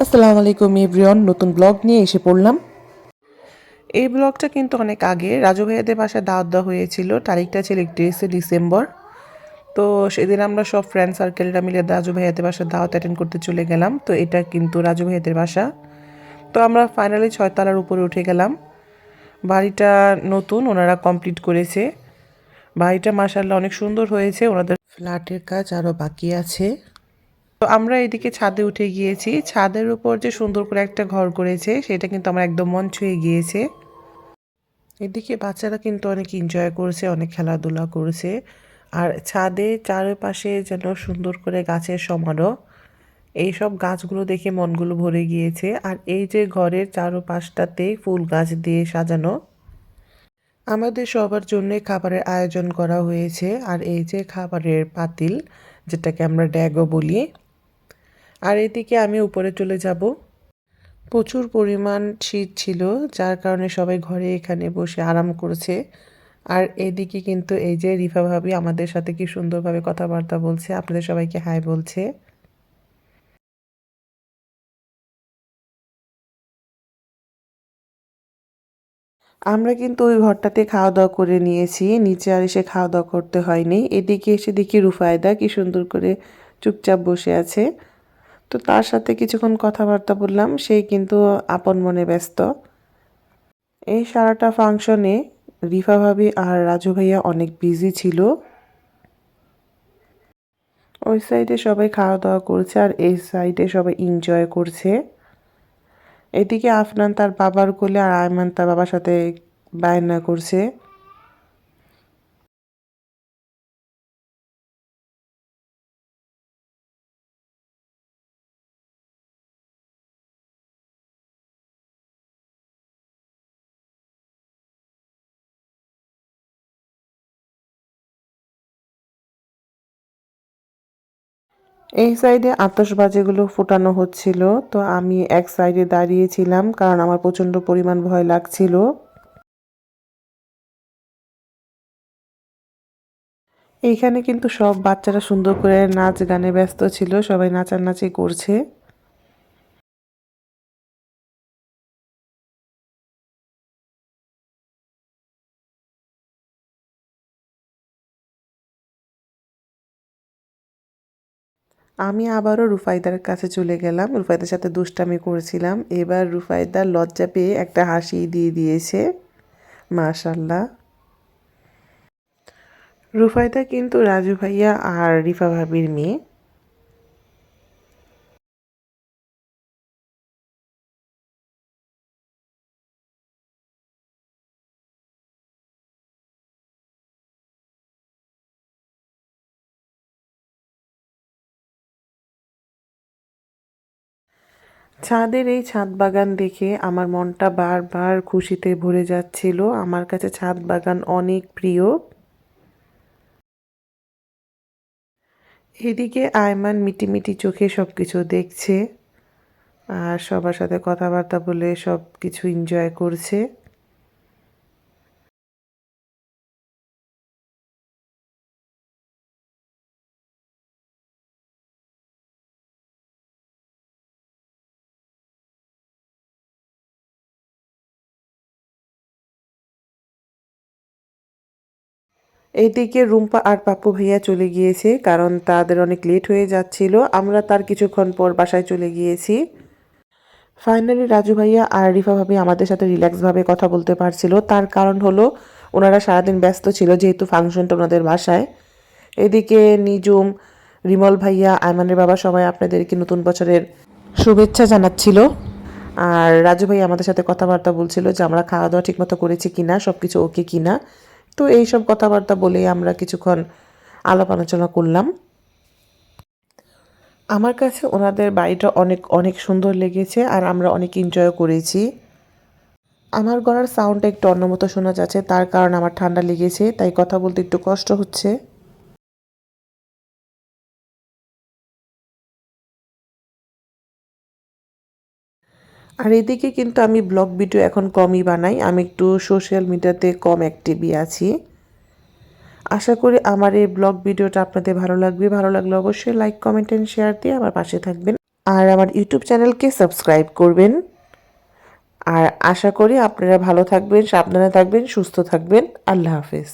আসসালামু আলাইকুম এভরিওয়ান, নতুন ব্লগ নিয়ে এসে পড়লাম। এই ব্লগটা কিন্তু অনেক আগে রাজু ভাইয়াদের বাসায় দাওয়াত দেওয়া হয়েছিল। তারিখটা ছিল 31শে ডিসেম্বর। তো সেদিন আমরা সব ফ্রেন্ড সার্কেলরা মিলে রাজু ভাইয়াদের বাসায় দাওয়াত অ্যাটেন্ড করতে চলে গেলাম। তো এটা কিন্তু রাজু ভাইয়াদের বাসা। তো আমরা ফাইনালি 6 তলার উপরে উঠে গেলাম। বাড়িটা নতুন, ওনারা কমপ্লিট করেছে। বাড়িটা মাশাআল্লাহ অনেক সুন্দর হয়েছে। ওনাদের ফ্ল্যাটের কাজ আরও বাকি আছে। তো আমরা এদিকে ছাদে উঠে গিয়েছি। ছাদের উপর যে সুন্দর করে একটা ঘর করেছে সেটা কিন্তু আমার একদম মন ছুঁয়ে গিয়েছে। এদিকে বাচ্চারা কিন্তু অনেক এনজয় করছে, অনেক খেলাধুলা করছে। আর ছাদে চারপাশে যেন সুন্দর করে গাছের সমারোহ। এইসব গাছগুলো দেখে মনগুলো ভরে গিয়েছে। আর এই যে ঘরের চারপাশটাতে ফুল গাছ দিয়ে সাজানো। আমাদের সবার জন্য খাবারের আয়োজন করা হয়েছে। আর এই যে খাবারের পাতিল, যেটাকে আমরা ড্যাগও বলি। আর এদিকে আমি উপরে চলে যাব। প্রচুর পরিমাণ শীত ছিল, যার কারণে সবাই ঘরে এখানে বসে আরাম করছে। আর এদিকে কিন্তু এই যে রিফা ভাবি আমাদের সাথে কি সুন্দরভাবে কথাবার্তা বলছে, আপনাদের সবাইকে হাই বলছে। আমরা কিন্তু ওই ঘরটাতে খাওয়া দাওয়া করে নিয়েছি, নিচে আর এসে খাওয়া দাওয়া করতে হয়নি। এদিকে এসে দেখি রুফায়দা কি সুন্দর করে চুপচাপ বসে আছে। তো তার সাথে কিছুক্ষণ কথাবার্তা বললাম, সেই কিন্তু আপন মনে ব্যস্ত। এই সারাটা ফাংশনে রিফা ভাবি আর রাজু ভাইয়া অনেক বিজি ছিল। ওই সাইডে সবাই খাওয়া দাওয়া করছে আর এই সাইডে সবাই এনজয় করছে। এদিকে আফনান তার বাবার কোলে আর আয়মান তার বাবার সাথে বায়না করছে। এই সাইডে আতশবাজিগুলো ফুটানো হচ্ছিল। তো আমি এক সাইডে দাঁড়িয়েছিলাম, কারণ আমার প্রচণ্ড পরিমাণ ভয় লাগছিল। এইখানে কিন্তু সব বাচ্চারা সুন্দর করে নাচ গানে ব্যস্ত ছিল, সবাই নাচানাচি করছে। আমি আবারও রুফায়দার কাছে চলে গেলাম, রুফায়দার সাথে দুষ্টামি করেছিলাম। এবার রুফায়দা লজ্জা পেয়ে একটা হাসি দিয়ে দিয়েছে। মাশাল্লাহ। রুফায়দা কিন্তু রাজু ভাইয়া আর রিফা ভাবির মেয়ে। ছাদের এই ছাদ বাগান দেখে আমার মনটা বারবার খুশিতে ভরে যাচ্ছিল। আমার কাছে ছাদ বাগান অনেক প্রিয়। এদিকে আয়মান মিটিমিটি চোখে সবকিছু দেখছে আর সবার সাথে কথাবার্তা বলে সব কিছু এনজয় করছে। এইদিকে রুম্পা আর পাপ্পু ভাইয়া চলে গিয়েছে, কারণ তাদের অনেক লেট হয়ে যাচ্ছিল। আমরা তার কিছুক্ষণ পর বাসায় চলে গিয়েছি। ফাইনালি রাজু ভাইয়া আর রিফা ভাবি আমাদের সাথে রিল্যাক্সভাবে কথা বলতে পারছিল। তার কারণ হলো ওনারা সারাদিন ব্যস্ত ছিল, যেহেতু ফাংশনটা ওনাদের বাসায়। এদিকে নিজুম, রিমল ভাইয়া, আয়মানের বাবা সবাই আপনাদেরকে নতুন বছরের শুভেচ্ছা জানাচ্ছিল। আর রাজু ভাই আমাদের সাথে কথাবার্তা বলছিল যে আমরা খাওয়া দাওয়া ঠিকমতো করেছি কিনা, সব কিছু ওকে কিনা। তো এইসব কথাবার্তা বলেই আমরা কিছুক্ষণ আলাপ আলোচনা করলাম। আমার কাছে ওনাদের বাড়িটা অনেক অনেক সুন্দর লেগেছে আর আমরা অনেক এনজয় করেছি। আমার গলার সাউন্ডটা একটু অন্যমতো শোনা যাচ্ছে, তার কারণ আমার ঠান্ডা লেগেছে, তাই কথা বলতে একটু কষ্ট হচ্ছে। আর এদিকে কিন্তু আমি ব্লগ ভিডিও এখন কমই বানাই, আমি একটু সোশ্যাল মিডিয়াতে কম অ্যাক্টিভই আছি। আশা করি আমার এই ব্লগ ভিডিওটা আপনাদের ভালো লাগবে। ভালো লাগলে অবশ্যই লাইক, কমেন্ট এন্ড শেয়ার দিয়ে আমার পাশে থাকবেন। আর আমার ইউটিউব চ্যানেলকে সাবস্ক্রাইব করবেন। আর আশা করি আপনারা ভালো থাকবেন, সাবধানে থাকবেন, সুস্থ থাকবেন। আল্লাহ হাফেজ।